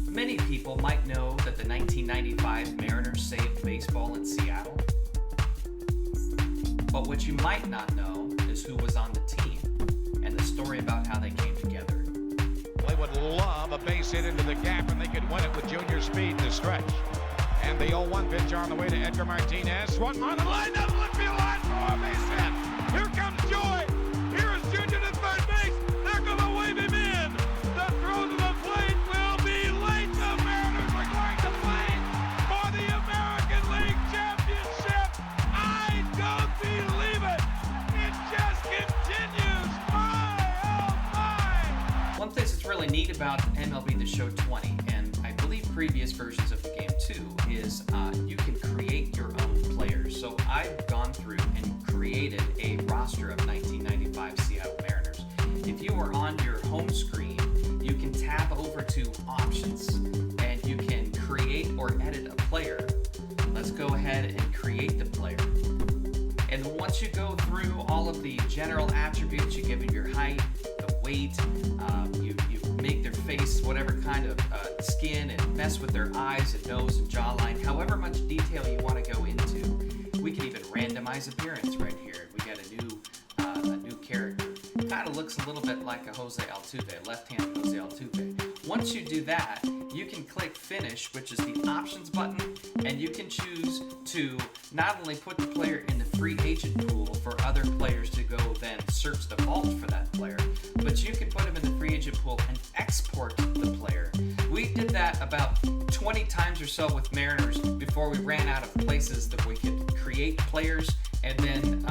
Many people might know that the 1995 Mariners saved baseball in Seattle. But what you might not know is who was on the team and the story about how they came together. They would love a base hit into the gap, and they could win it with junior speed to stretch. And the 0-1 pitch on the way to Edgar Martinez. Swung on the line, down the left field line for a base hit. Here comes Joy. Here is Junior to third base. They're going to wave him in. The throw to the plate will be late. The Mariners are going to play for the American League Championship. I don't believe it. It just continues. My, oh my. One thing that's really neat about MLB The Show 20, and I believe previous versions of the game too, is you can create your own players. So I've gone through and created a roster of 1995 Seattle Mariners. If you are on your home screen, you can tab over to options and you can create or edit a player. Let's go ahead and create the player. And once you go through all of the general attributes, you give it your height, the weight, you make their face whatever kind of skin and mess with their eyes and nose and jawline, however much detail you want to go into. We can even randomize appearance right here. We got a new character. Kind of looks a little bit like a Jose Altuve, left-handed Jose Altuve. Once you do that, you can click Finish, which is the options button, and you can choose to not only put the player in the free agent pool for other players to go then search the vault for that player, but you can put him in the free agent pool and export the player. We did that about 20 times or so with Mariners before we ran out of places that we could create players, and then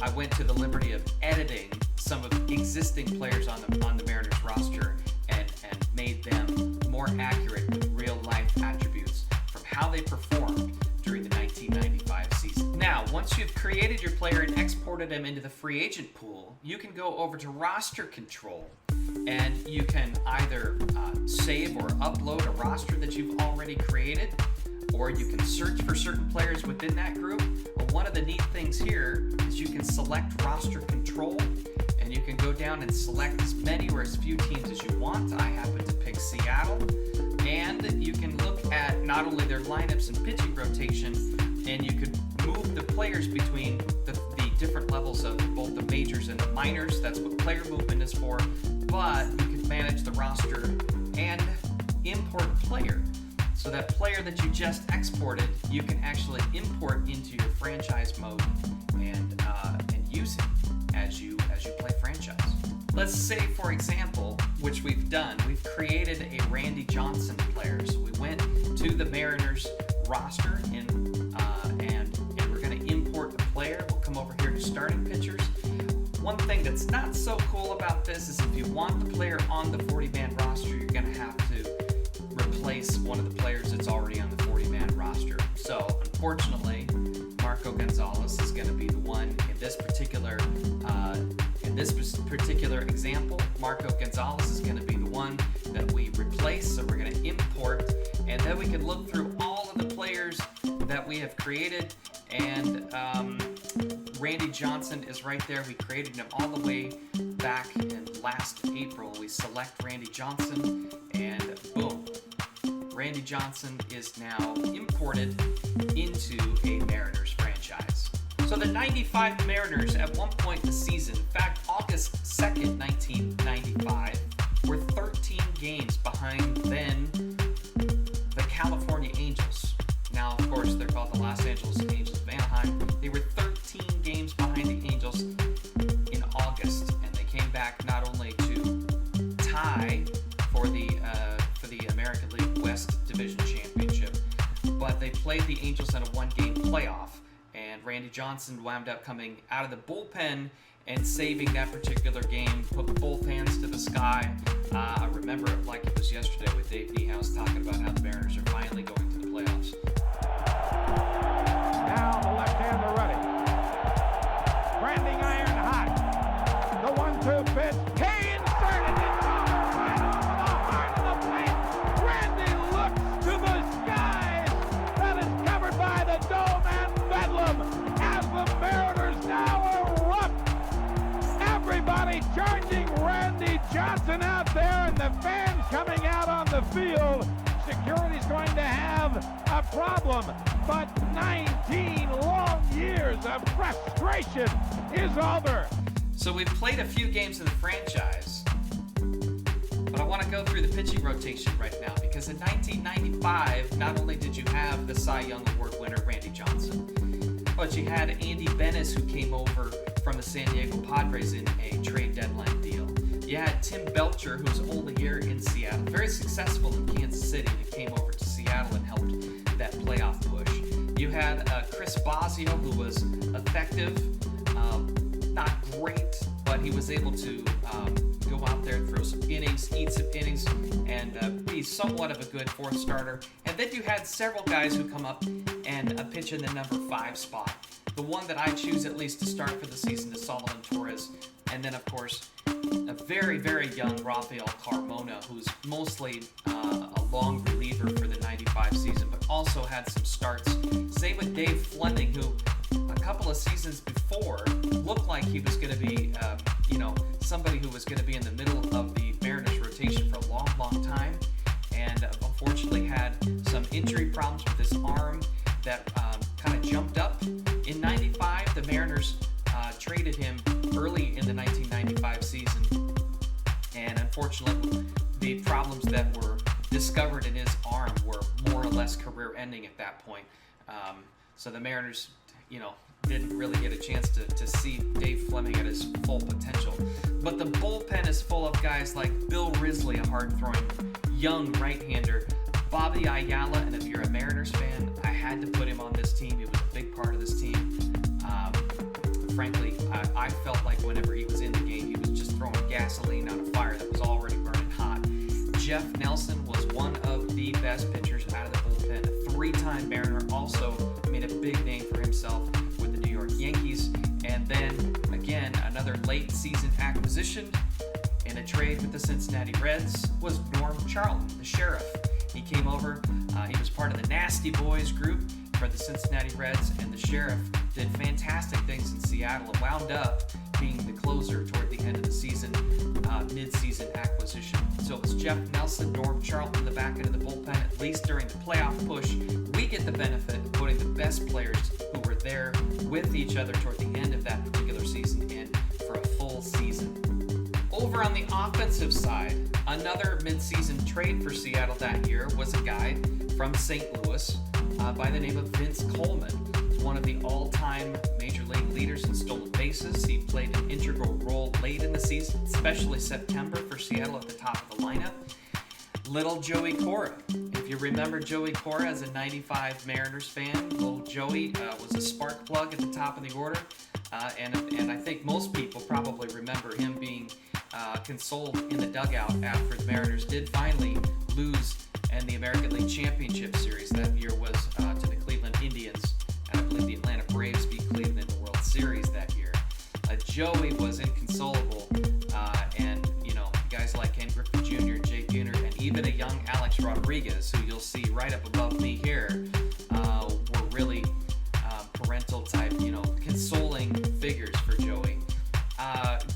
I went to the liberty of editing some of existing players on the Mariners roster and made them more accurate with real life attributes from how they performed during the 1995 season. Now, once you've created your player and exported them into the free agent pool, you can go over to roster control and you can either save or upload a roster that you've already created, or you can search for certain players within that group. But one of the neat things here is you can select roster control, and you can go down and select as many or as few teams as you want. I happen to pick Seattle, and you can look at not only their lineups and pitching rotation, and you could move the players between the different levels of both the majors and the minors. That's what player movement is for. But you can manage the roster and import a player. So that player that you just exported, you can actually import into your franchise mode and use it as you play franchise. Let's say, for example, which we've done, we've created a Randy Johnson player. So we went to the Mariners roster and we're going to import a player. We'll come over here to starting pitchers. One thing that's not so cool about this is if you want the player on the 40-man roster, you're going to have to replace one of the players that's already on the 40-man roster. So, unfortunately, Marco Gonzalez is going to be the one in this particular example. Marco Gonzalez is going to be the one that we replace. So we're going to import, and then we can look through all of the players that we have created, and Randy Johnson is right there. We created him all the way back in last April. We select Randy Johnson, and boom. Randy Johnson is now imported into a Mariners franchise. So the 95 Mariners at one point in the season, in fact, August 2nd, 1995, were 13 games behind then the California Angels. Now, of course, they're called the Los Angeles Angels of Anaheim. They were 13 games behind the Angels in August, and they came back not only to tie for the American League West Division Championship, but they played the Angels in a one-game playoff, and Randy Johnson wound up coming out of the bullpen and saving that particular game, put both hands to the sky. I remember it like it was yesterday with Dave Niehaus talking about how the Mariners are finally going to the playoffs. Now the left-hander ready. charging Randy Johnson out there, and the fans coming out on the field. Security's going to have a problem, but 19 long years of frustration is over. So we've played a few games in the franchise, but I want to go through the pitching rotation right now, because in 1995, not only did you have the Cy Young Award winner Randy Johnson, but you had Andy Benes, who came over from the San Diego Padres in a trade deadline deal. You had Tim Belcher, who was only here in Seattle, very successful in Kansas City, and came over to Seattle and helped that playoff push. You had Chris Bosio, who was effective, not great, but he was able to go out there and throw some innings, eat some innings, and be somewhat of a good fourth starter. And then you had several guys who come up and pitch in the number 5 spot. The one that I choose at least to start for the season is Solomon Torres. And then, of course, a very, very young Rafael Carmona, who's mostly a long reliever for the 95 season, but also had some starts. Same with Dave Fleming, who a couple of seasons before looked like he was going to be, somebody who was going to be in the middle of the Mariners rotation for a long, long time. And unfortunately had some injury problems with his arm that kind of jumped up. In 95, the Mariners traded him early in the 1995 season, and unfortunately the problems that were discovered in his arm were more or less career-ending at that point. So the Mariners, didn't really get a chance to see Dave Fleming at his full potential. But the bullpen is full of guys like Bill Risley, a hard-throwing young right-hander, Bobby Ayala, and if you're a Mariners fan, I had to put him on this team. He was a big part of this team. Frankly, I felt like whenever he was in the game, he was just throwing gasoline on a fire that was already burning hot. Jeff Nelson was one of the best pitchers out of the bullpen. A 3-time Mariner, also made a big name for himself with the New York Yankees. And then, again, another late season acquisition in a trade with the Cincinnati Reds was Norm Charlton, the sheriff. He came over, he was part of the Nasty Boys group for the Cincinnati Reds, and the sheriff did fantastic things in Seattle and wound up being the closer toward the end of the season, mid-season acquisition. So it was Jeff Nelson, Norm Charlton in the back end of the bullpen. At least during the playoff push, we get the benefit of putting the best players who were there with each other toward the end of that particular season in for a full season. Over on the offensive side, another mid-season trade for Seattle that year was a guy from St. Louis by the name of Vince Coleman. One of the all-time Major League leaders in stolen bases. He played an integral role late in the season, especially September for Seattle at the top of the lineup. Little Joey Cora. If you remember Joey Cora as a 95 Mariners fan, little Joey was a spark plug at the top of the order. And I think most people probably remember him being consoled in the dugout after the Mariners did finally lose in the American League Championship Series. That year was to the Cleveland Indians, and I believe the Atlanta Braves beat Cleveland in the World Series that year. Joey was inconsolable, and guys like Ken Griffey Jr., Jay Buhner, and even a young Alex Rodriguez, who you'll see right up above me here, were really parental type, consoling figures for Joey.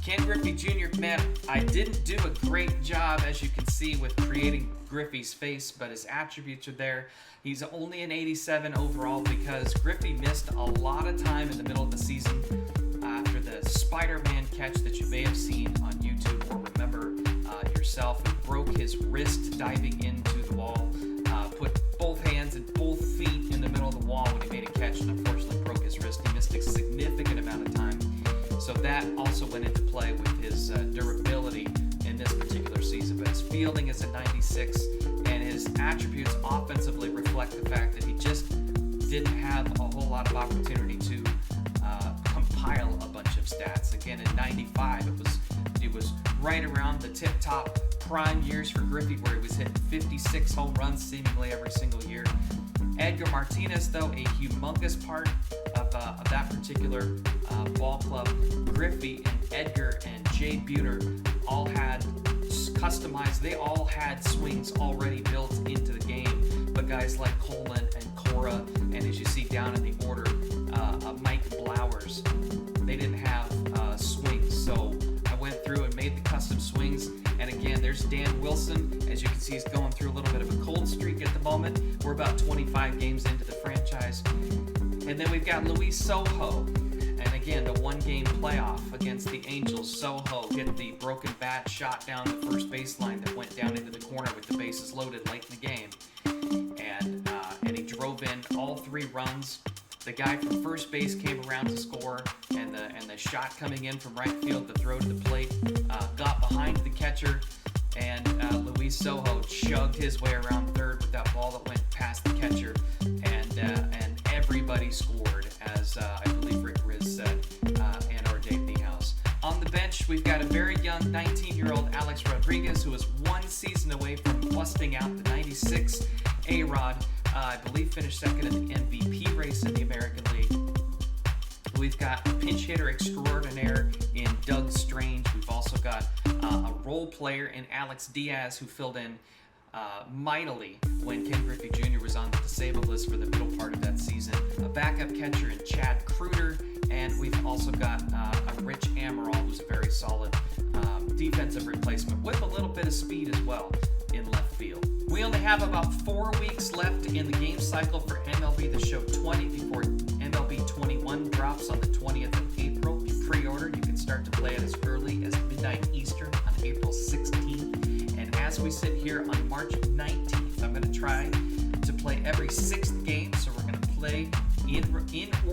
Ken Griffey Jr., man, I didn't do a great job, as you can see, with creating Griffey's face, but his attributes are there. He's only an 87 overall because Griffey missed a lot of time in the middle of the season after the Spider-Man catch that you may have seen on YouTube or remember yourself. He broke his wrist diving into the wall, put both hands and both feet in the middle of the wall when he made a catch, and unfortunately broke his wrist. He missed a significant amount of time. So that also went into play with his durability in this particular season. But his fielding is a 96, and his attributes offensively reflect the fact that he just didn't have a whole lot of opportunity to compile a bunch of stats. Again, in 95, it was right around the tip-top prime years for Griffey, where he was hitting 56 home runs seemingly every single year. Edgar Martinez, though, a humongous part of that particular ball club. Griffey and Edgar and Jay Buhner all had customized, they all had swings already built into the game. But guys like Coleman and Cora, and as you see down in the order, Mike Blowers, they didn't have swings. So I went through and Wilson. As you can see, he's going through a little bit of a cold streak at the moment. We're about 25 games into the franchise. And then we've got Luis Sojo. And again, the one-game playoff against the Angels. Sojo hit the broken bat shot down the first baseline that went down into the corner with the bases loaded late in the game. And he drove in all 3 runs. The guy from first base came around to score, and the shot coming in from right field, the throw to the plate, got behind the catcher, and Luis Sojo chugged his way around third with that ball that went past the catcher, and everybody scored, as I believe Rick Riz said, and or Dave Niehaus. On the bench, we've got a very young 19-year-old Alex Rodriguez, who is 1 season away from busting out the 96 A-Rod. I believe finished second in the MVP race in the American League. We've got a pinch hitter extraordinaire in Doug Strange. We've also got a role player in Alex Diaz, who filled in mightily when Ken Griffey Jr. was on the disabled list for the middle part of that season. A backup catcher in Chad Kruder, and we've also got a Rich Amaral, who's a very solid defensive replacement with a little bit of speed as well in left field. We only have about 4 weeks left in the game cycle for MLB The Show 20 before MLB 21 drops on the 20th of April. If you pre-order, you can start to play it as early as midnight Eastern on April 16th. And as we sit here on March 19th, I'm going to try to play every 6th game. So we're going to play in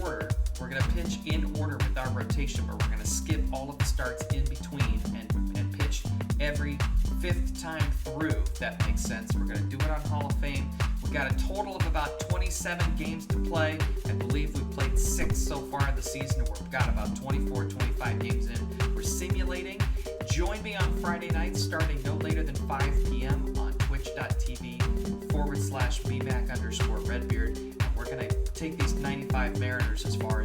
order. We're going to pitch in order with our rotation, but we're going to skip all of the starts in between and pitch every 5th time through, if that makes sense. We're going to do it on Hall of Fame. We've got a total of about 27 games to play. I believe we've played 6 so far in the season. We've got about 24, 25 games in. We're simulating. Join me on Friday nights starting no later than 5 p.m. on twitch.tv/BMAC_Redbeard. And we're going to take these 95 Mariners as far